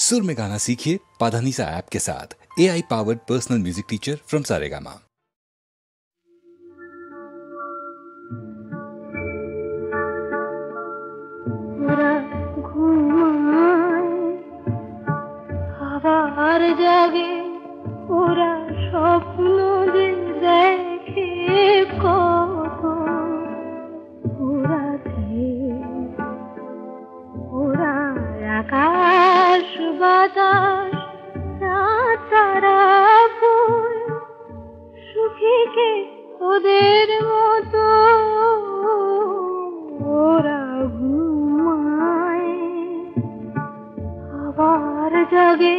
सुर में गाना सीखिए पाधानीसा ऐप के साथ। AI powered personal music teacher from Saregama. আবার জাগে ওরা স্বপ্ন যে দেখে কত, ওরা আকাশ বাতাস তারা ফুল সুখীকে ওদের মতো ওরা ঘুমায় আবার জাগে।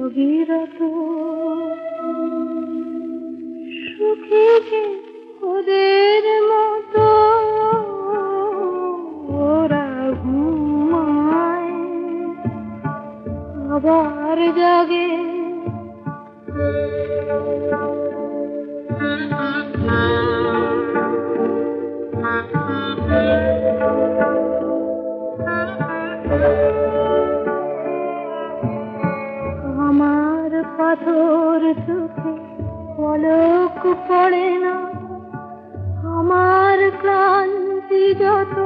অবিরত সুখীকে ওদের মতো ওরা ঘুমায় আবার জাগে। আমার পাথর চোখে পলক পড়ে না, আমার ক্লান্তি যত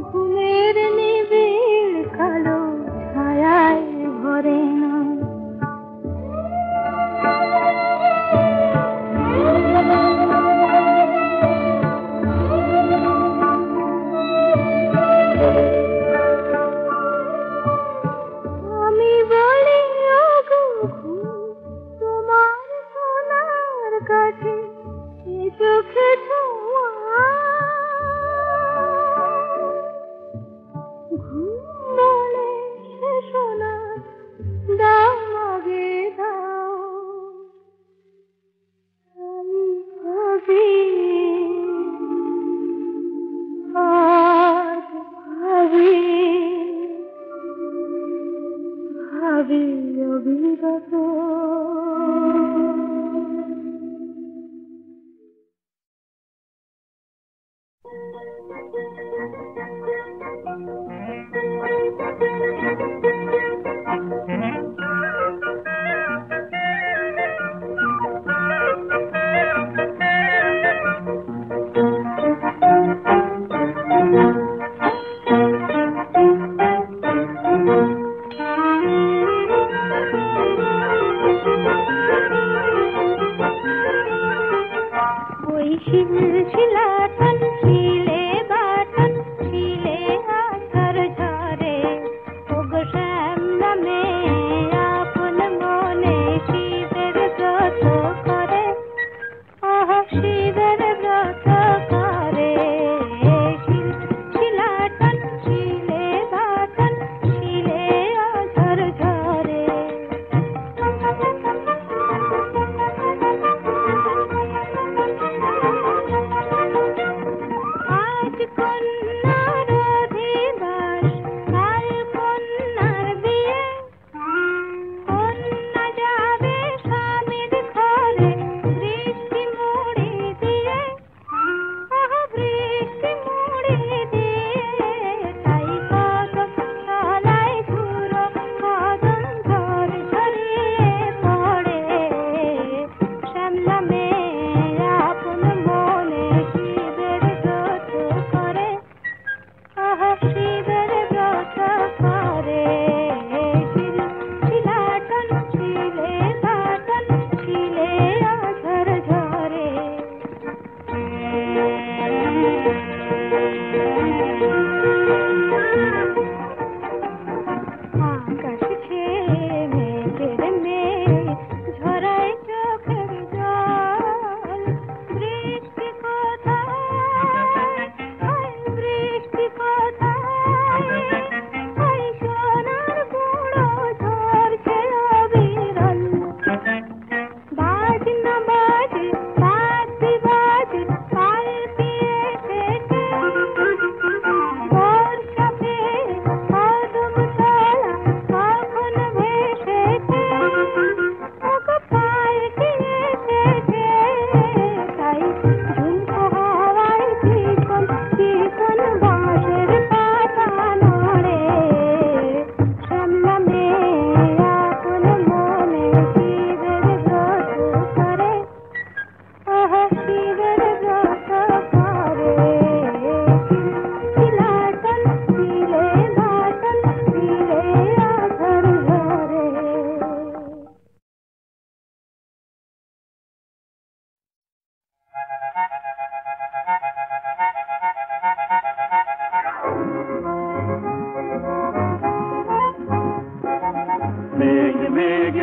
ঘুমের নিবিড় কালো ছায়ায় ভরে না। আমি বলি ওগো তোমার সোনার কাছে এ চোখে ছোঁয়া, ঘুম বলে সে সোনা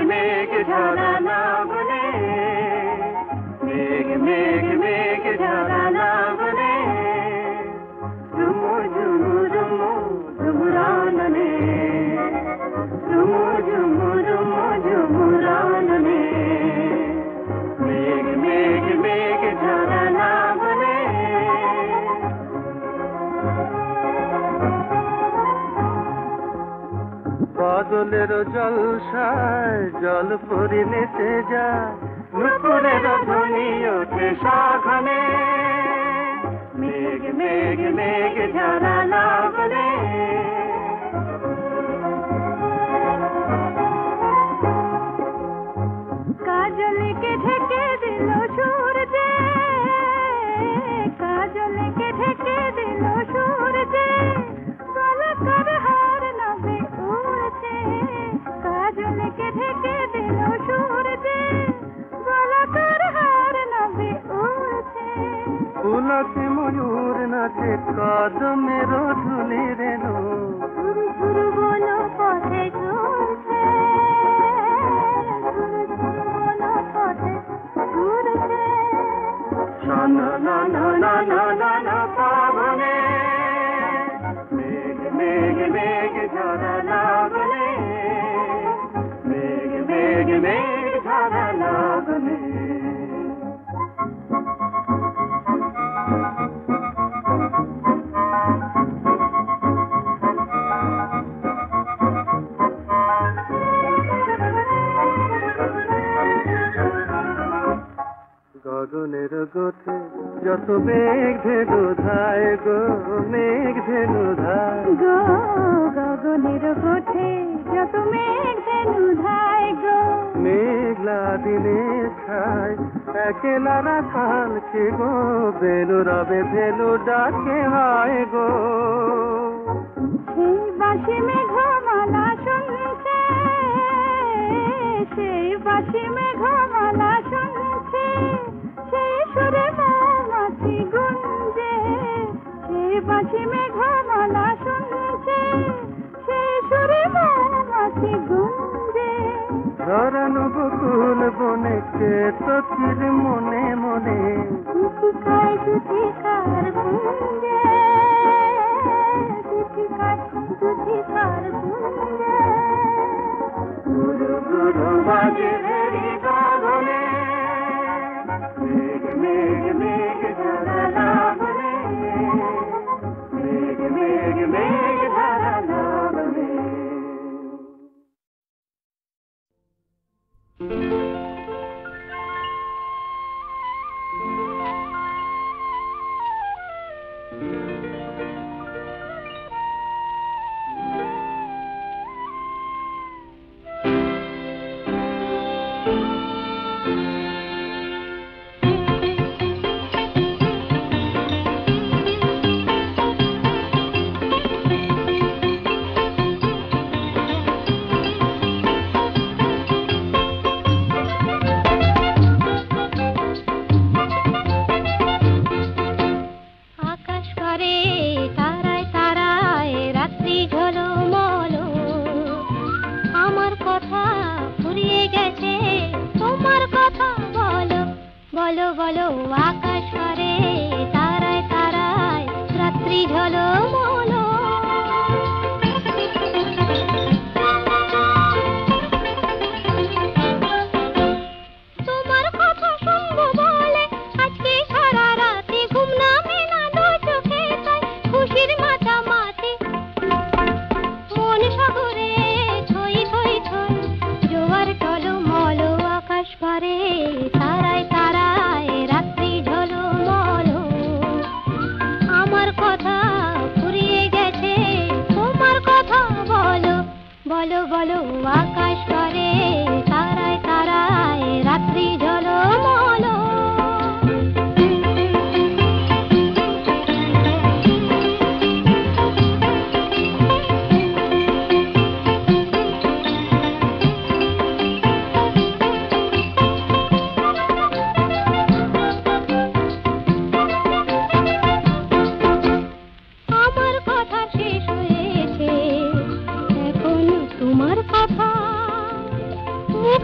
মেঘ ঝরা না বলে, মেঘ মেঘ মেঘ ঝরা না বলে, ঝুমু ঝুমু ঝুমু ঝুমুরাননে, ঝুমু ঝুমু ঝুমু ঝুমুরাননে, মেঘ মেঘ মেঘ ঝরা না বলে। বাদলের জলসায় জল পরি নেচে যায়, নুপুরের ধ্বনি ওঠে সাঘনে, মেঘ মেঘ মেঘ ঝরা না বলে। কাজলকে ঢেকে দিল সূর্য, কাজলকে ঢেকে দিল সূর্য, গলাকার হার নভে উড়ছে, কাজলকে ঢেকে দিল সূর্য, গলাকার হার নভে উড়ছে। পুলকে ময়ূর নাচে কদমের ধুলি রেণু, ঝুরু ঝুরু বলো পথে ঘুরছে, ঝুরু ঝুরু বলো পথে ঘুরছে। না না না না না না না পাবনে, মেঘ মেঘ মেঘ ঝরা না বলে, মেঘ মেঘ মেঘ ঝরা না বলে। গগনের গোঠে যত মেঘ ধেনু ধায় গো, মেঘ ধেনু ধায় গো, গগনের গোঠে যত মেঘ ধেনু ধায় গো, মেঘলা দিনে ছায় একেলা রাখালকে গো, বেনু রবে ভেনু ডাকে হয় গো। সেই বাঁশি মেঘমালা শুনছে, সেই বাঁশি মেঘমালা শুনছে, সেই সুরে মৌমাছি গুঞ্জে, সেই বাঁশি মেঘমালা শুনছে, সেই সুরে মৌমাছি গুঞ্জে। ধরানো বকুল বনে কে তোর মনে মনে, দুটিকায় দুটিকার গুঞ্জে, দুটিকায় দুটিকার গুঞ্জে। গুরু গুরু বাজে ভেরি গগনে, মেঘ মেঘ মেঘ ঝরা না বলে, মেঘ মেঘ মেঘ ঝরা না বলে। বলো বলো আকাশ করে তারায় তারায় রাত্রি ঝলমলো। তোমার কথা শুনবো বলে আজকে সারা রাতে ঘুম নামে না দু চোখে, তাই খুশির মাতামাতি মন সাগরে থই থই থই জোয়ার টলমল। আকাশ করে তারায় তারায় রাত্রি ঝলমল, আমার কথা ফুরিয়ে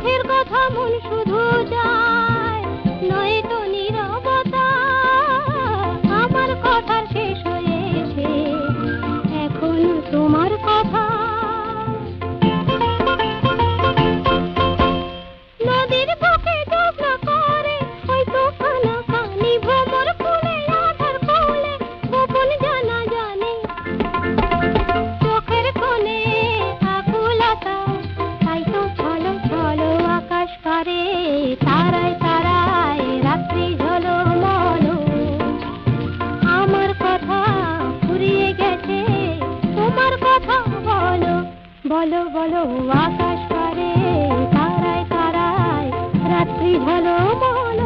মুখের কথা মন শুধু যায়, নয়তো নীরবতা। আমার কথা শেষ হয়েছে, এখন তোমার কথা। নদীর বুকে জ্যোৎস্না করে হয়তো কানাকানি, ভ্রমর ফুলে আধার কোলে গোপন জানা জানে। চোখের কোণে আকুলতা, তাই তো ছলো ছলো আকাশ পারে। তারায় তারায় রাত্রি ঝলমল, আমার কথা ফুরিয়ে গেছে, তোমার কথা বলো। বলো বলো আকাশ পারে, তারায় তারায় রাত্রি ঝলমল।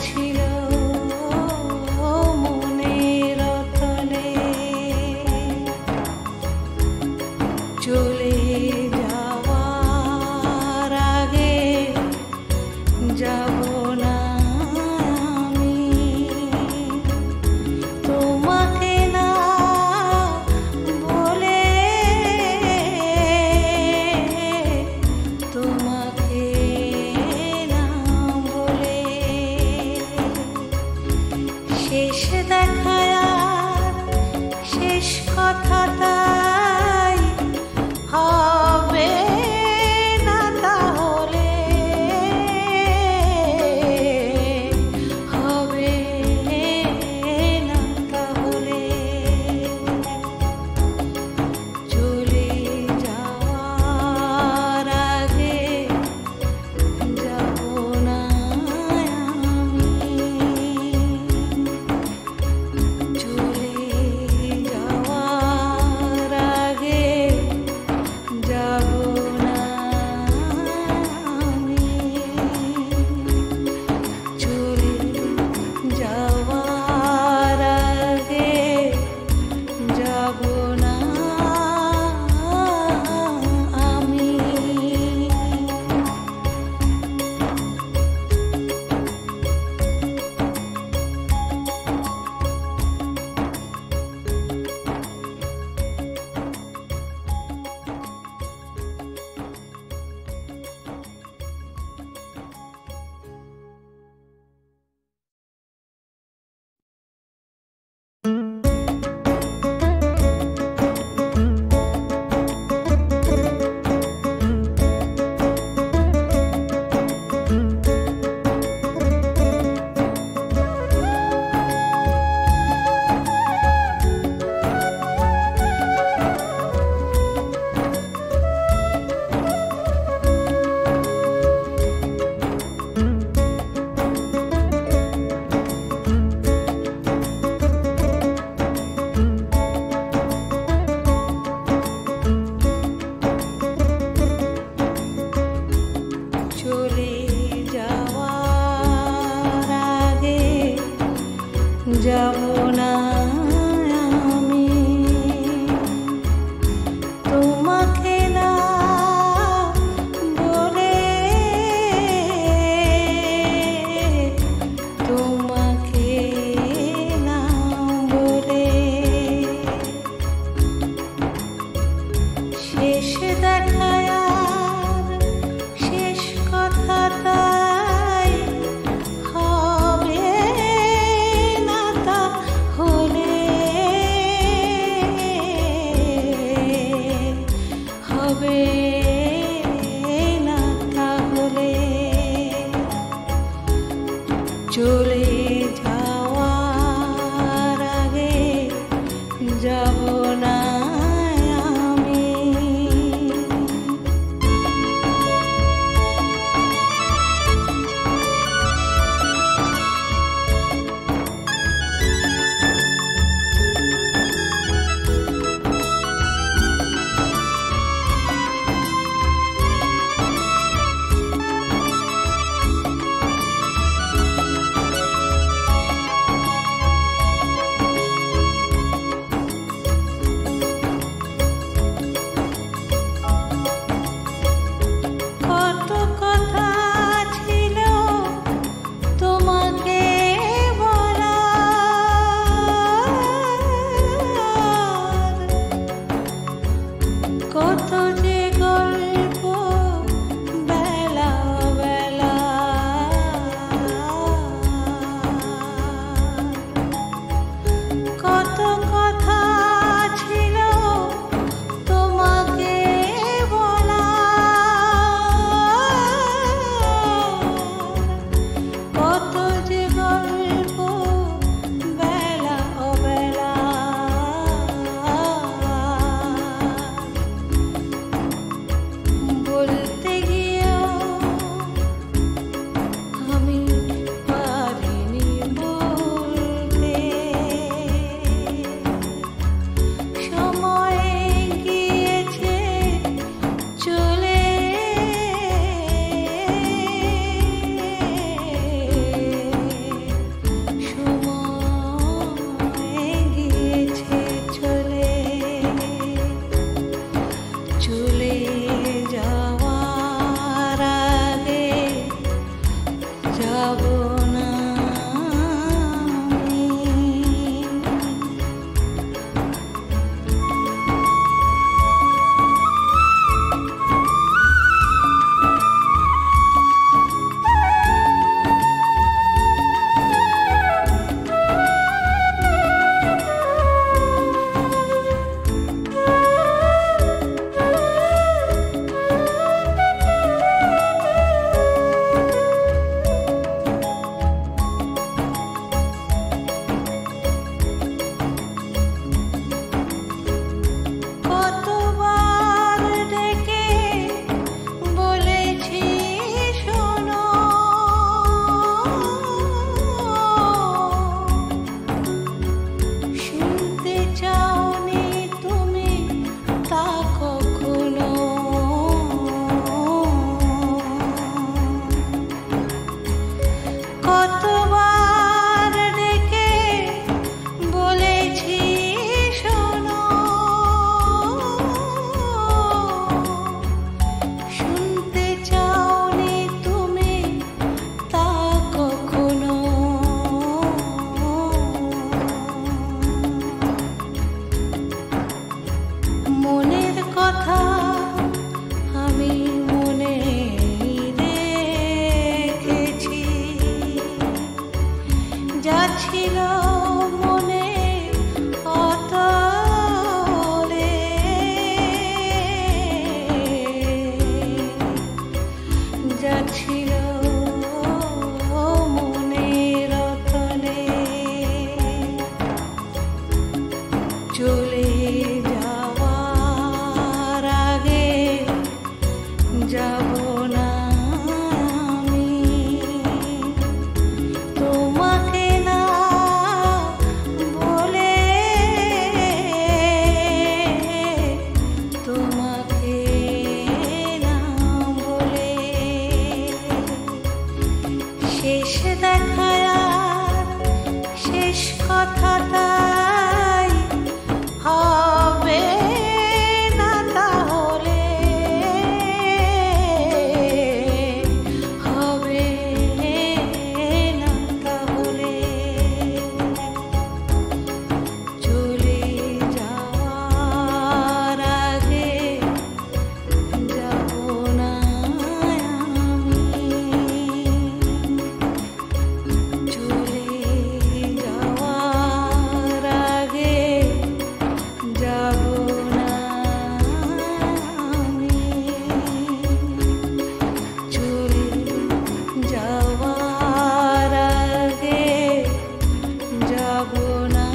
ছিল মনের তলে চলে যাওয়ার আগে যাব না আমি তোমাকে না বলে তোমাকে না বলে শেষ দেখায় আর শেষ কথা তাই হবে না তাহলে হবে না তাহলে চলে যাওয়ার আগে যাব না আমি চলে যাওয়ার আগে যাব না আমি চলে যাওয়ার আগে যাব না আমি চলে যাওয়ার আগে যাব না আমি তোমাকে না বলে তোমাকে না বলে শেষ দেখায় আর শেষ কথা তাই হবে না তাহলে হবে না তাহলে চলে যাওয়ার আগে যাব না আমি যা ছিল মনে অতলে, যা ছিল মনের অতলে, চলে যাওয়ার আগে যাব না আমি তোমাকে না বলে, তোমাকে না বলে। শেষ দেখায় আর শেষ কথাটাই হবে না তাহলে, হবে না তাহলে। চলে যাওয়ার আগে যাব না আমি, চলে যাওয়ার আগে যাব না আমি, চলে যাওয়ার আগে যাব না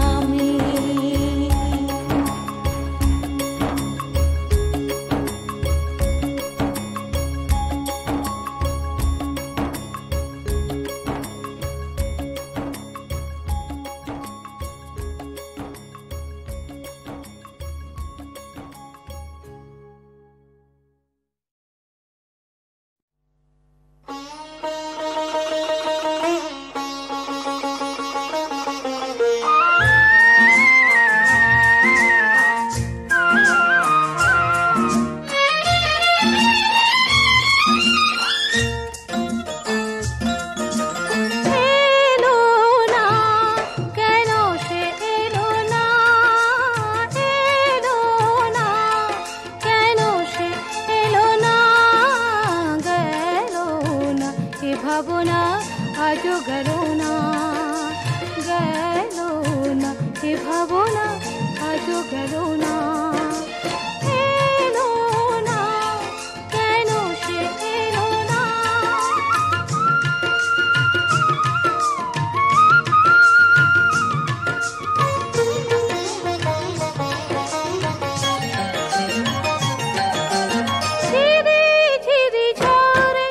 আমি। এলো না কেন সে এলো না, এলো না কেন সে এলো না, গেল না এ ভাবনা আজও গেল না, গেল না এ ভাবনা আজও গেল না। এলো না কেন সে এলো না, ঝিরি ঝিরি ঝরে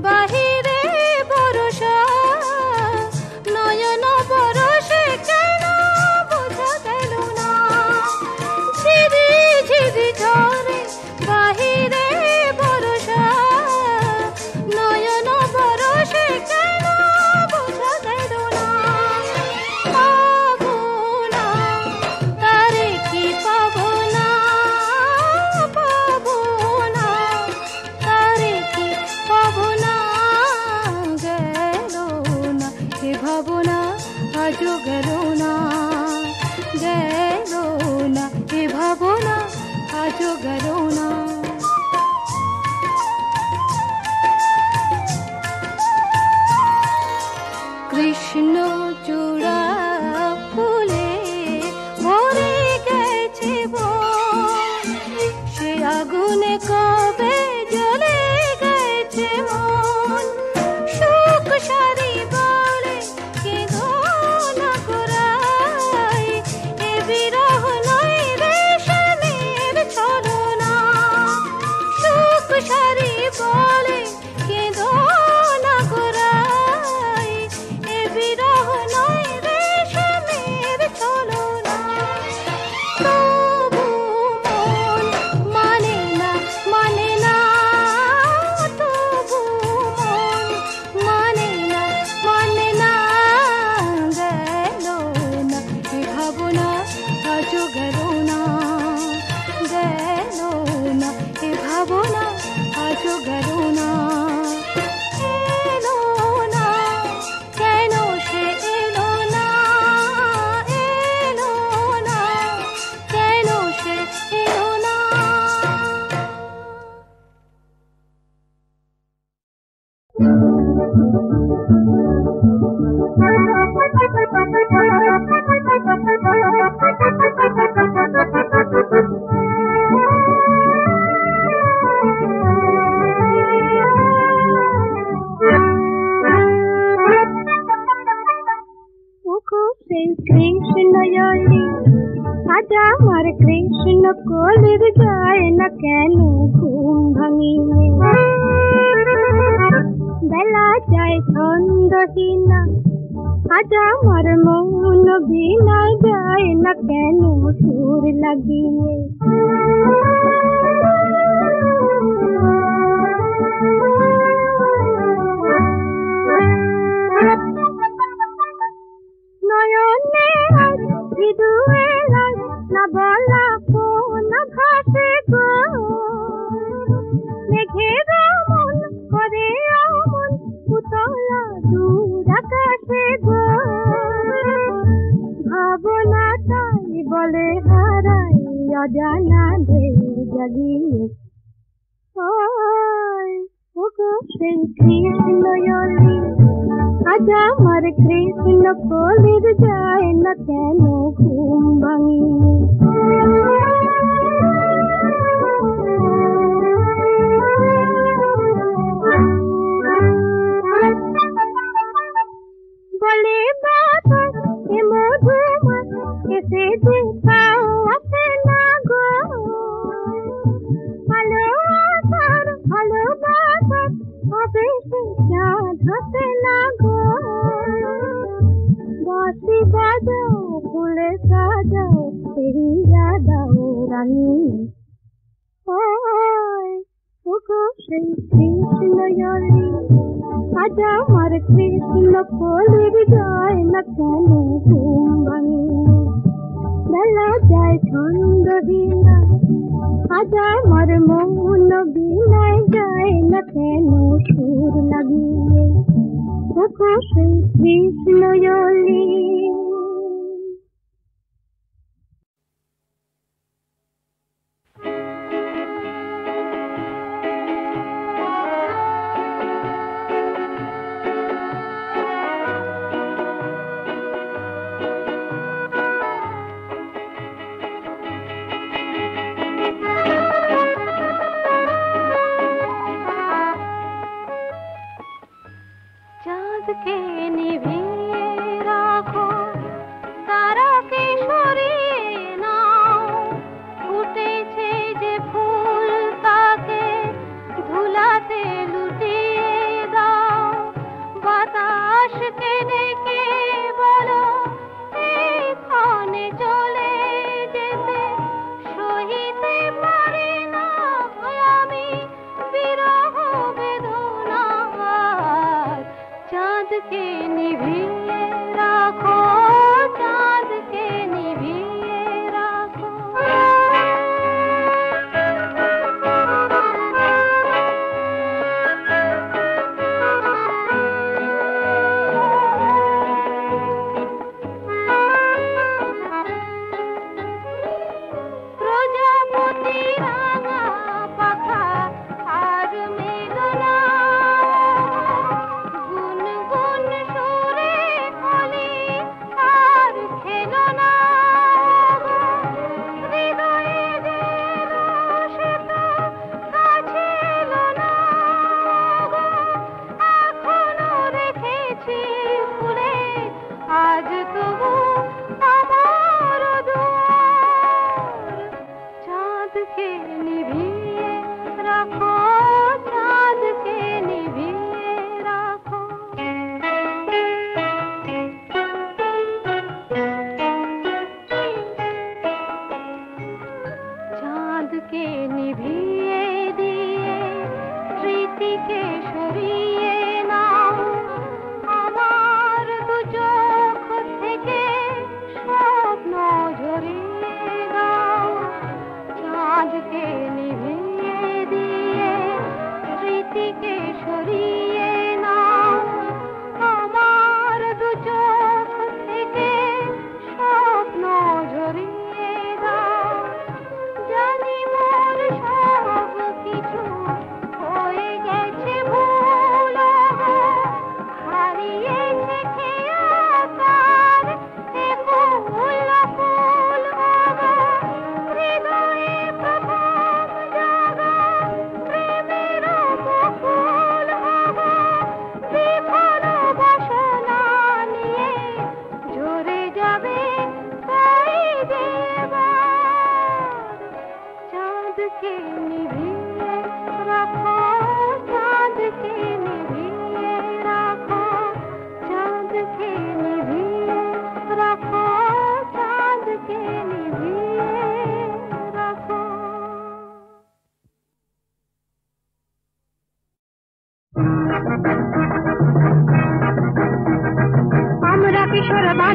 বাহিরে বরষা, নয়ন বরষে কেন বোঝা গেল না, ঝিরি ঝিরি ঝরে বাহিরে বরষা, নয়ন বরষে কেন বোঝা গেল না। পাবো না তারে কি পাবো না, পাবো না তারে কি পাবো না, গেল না এ ভাবনা আজও গেল না, গেল না এ ভাবনা আজও গেল না। কৃষ্ণ চূড়া ফুলে ভরে গেছে বন, সে আগুনে কবে জ্বলে গেছে মন, সুখ সারি বলে কেঁদো না গোরা, আজা আমার কৃষ্ণ কলির যায় না কেন ঘুম ভাঙিয়ে বেলা যায় ছন্দহীনা আজা আমার মন বিনা যায় না কেন সুর লাগিয়ে নয়নে আজ মৃদুয়ে লাজ না বলা কোন ভাসে গো মেঘের মন করে অমন উতলা দূর আকাশে গো ভাবনা তাই বলে হারাই অজানা ঢেউ জাগিয়ে ওই ওগো সেই কৃষ্ণয়লী আজ আমার কৃষ্ণ কলির যায় না কেন ঘুম ভাঙিয়ে বলে বাতাস এ মধুময় এসে যে পাওয়াতে না গো ভালোবাসার হবে সে চাঁদ হাতে না গো বাঁশি বাজাও ফুলে সাজাও ফিরিয়া দাও রানী ওই ওগো সেই কৃষ্ণয়লী আজ আমার কৃষ্ণ কলির যায় না কেন ঘুম ভাঙিয়ে বেলা যায় ছন্দহীনা আজ আমার মন বিনায় যায় না কেন সুর লাগিয়ে ওগো সেই কৃষ্ণয়লী গুনগুন সুরে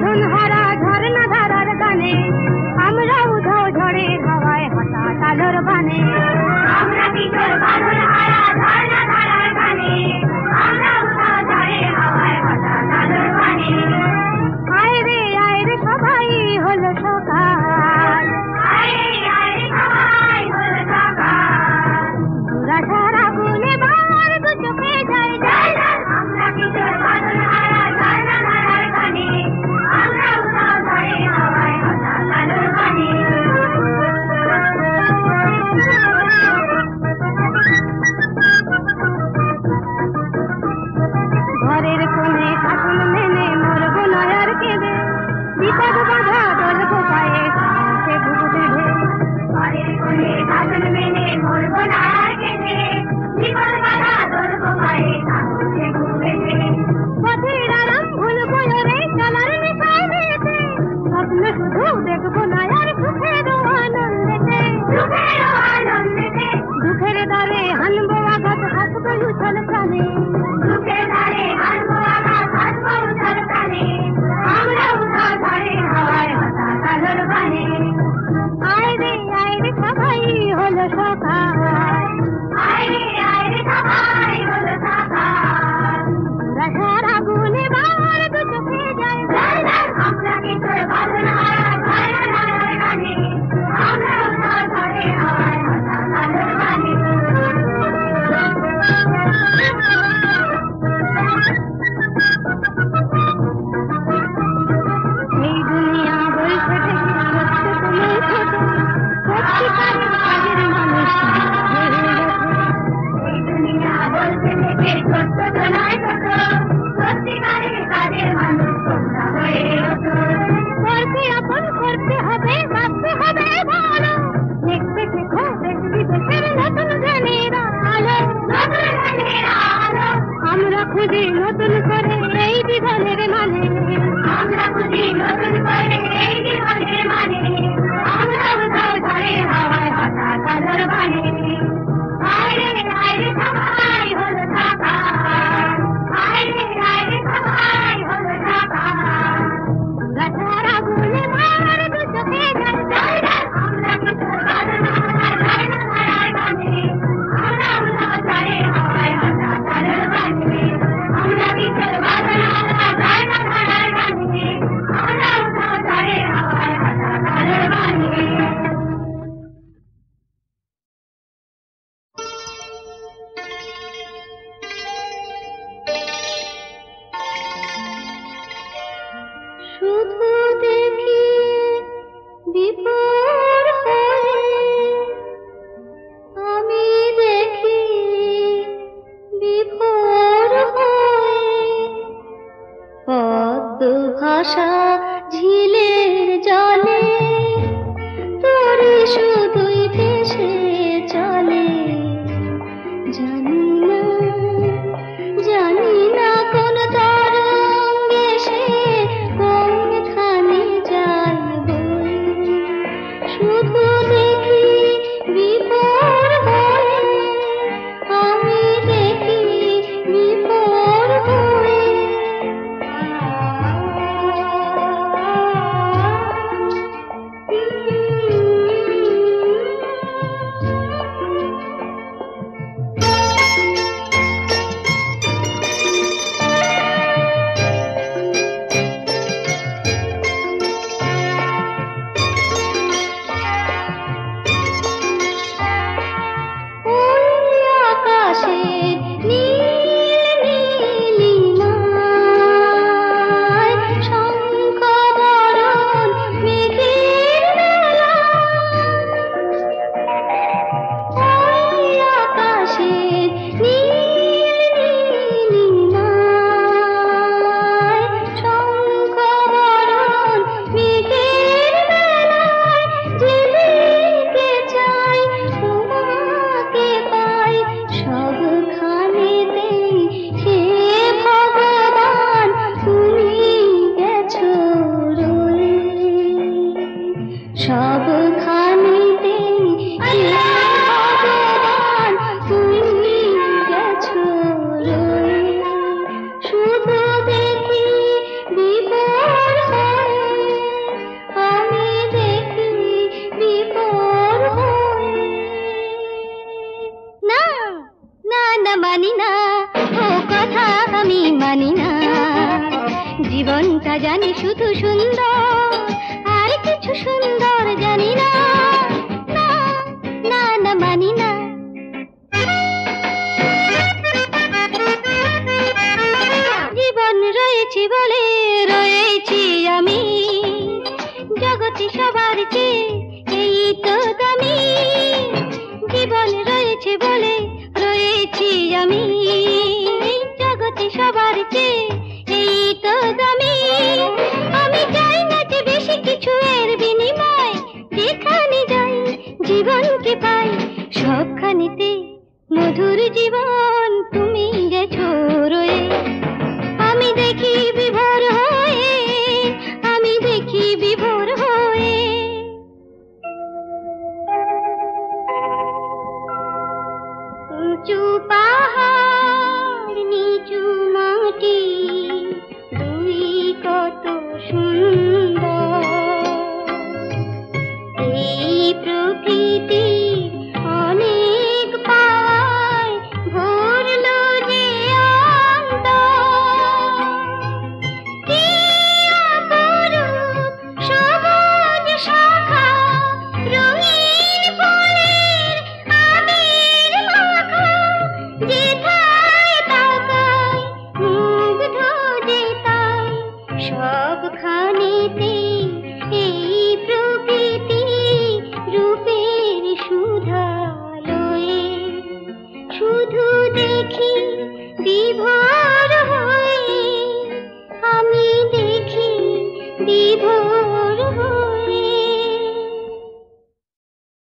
বাঁধন হারা ঝর্ণা ধারার গানে আমরা উধাও ঝড়ের হাওয়ায় হঠাৎ আলোর বানে আমরা কিশোর বাঁধন হারা ঝর্ণা ধারার গানে আমরা উধাও ঝড়ের হাওয়ায় হঠাৎ আলোর বানে আয় রে সবাই হলো সকাল আয় রে সবাই হলো সকাল পুরা সারা গুনে বার দু চোখে যায় যায় আমরা কিশোর বাঁধন হারা ঝর্ণা ধারার গানে আমরা উধাও ঝড়ের হাওয়ায় হঠাৎ আলোর বানে ঘরের কোণে শাসন মেনে মরব নয়ার কেঁদে বিপদ বাধা দলব পায়ে সে বুক বেঁধে ঘরের কোণে শাসন মেনে মরব নয়ার কেঁদে বিপদ বাধা দলব পায়ে সে বুক বেঁধে পথের আরাম ভুলব রে চলার নেশায় মেতে স্বপ্ন শুধু দেখব নয়ার সুখের আনন্দেতে দুঃখের দ্বারে হানব আঘাত হাসব উছল প্রাণে দুঃখের দ্বারে হানব আঘাত হাসব উছল প্রাণে আমরা উধাও ঝড়ের হাওয়ায় হঠাৎ আলোর বানে আয় রে সবাই হলো সকাল আয় রে সবাই হলো সকাল পুরা সারা গুনে বার দু চোখে যায় আমরা কিশোর বাঁধন হারা ঝর্ণা ধারার গানে আমরা উধাও ঝড়ের হাওয়ায় হঠাৎ আলোর বানে এই দুনিয়া বলছে সত্য তুমি ছোট সত্যিকারের কাজের মানুষ এই দুনিয়া বলছে সত্য তো নয় ছোট সত্যিকারের কাজের মানুষ তোমরা হয়ে ওঠো করতে আপন করতে হবে বাঁচতে হবে ভালো দেখতে শেখো দেশ বিদেশের নতুন জ্ঞানের আলো নতুন জ্ঞানের আলো আমরা খুঁজি নতুন করে এই জীবনের মানে আমরা খুঁজি নতুন করে এই জীবনের মানে আমরা উধাও ঝড়ের হাওয়ায় হঠাৎ আলোর বানে আয় রে সবাই হলো সকাল আয় রে সবাই হলো সকাল পুরা সারা গুনে বার দু চোখে যায় আমরা কিশোর বাঁধন হারা ঝর্ণা ধারার গানে আমরা উধাও ঝড়ের হাওয়ায় হঠাৎ আলোর বানে আমরা কিশোর বাঁধন হারা ঝর্ণা ধারার গানে আমরা উধাও ঝড়ের হাওয়ায় হঠাৎ আলোর বানে শুধু দেখি বিপর হয়ে আমি দেখি বিভোর হয়ে পদ্ম ভাষা ঝিলের জলে তোরে শুধুই ভেসে চলে জানি না কোন তরঙ্গে সে কোনখানে যায় বয়ে শুধু দেখি বিভোর হয়ে আমি দেখি বিভোর হয়ে জানি না, জীবনটা জানি শুধু সুন্দর, আর কিছু সুন্দর জানি না, না না না মানি না। জীবন রয়েছে বলে রয়েছি আমি, জগতে সবার চেয়ে এই তো দামি। জীবন রয়েছে বলে রয়েছি আমি, জগতে সবার চেয়ে এই তো দামি। আমি চাই না যে বেশি কিছু এর বিনিময়, যেখানে যাই জীবনকে পাই সবখানেতে মধুর জীবন তুমি গেছো রয়ে। আমি দেখি বিভোর হয়ে, আমি দেখি বিভোর হয়ে। উঁচু পাহাড় নিচু মাটি, দুই কত সুন্দর এই প্রকৃতি। অনেক পায় ভরলো যে অন্তর, কি অপরূপ সবুজ শাখা, রঙিন ফুলের আবির মাখা। যেথায় তাকাই মুগ্ধ যেতাই, সবখানেতে এই প্রকৃতি রূপের সুধা লয়ে। শুধু দেখি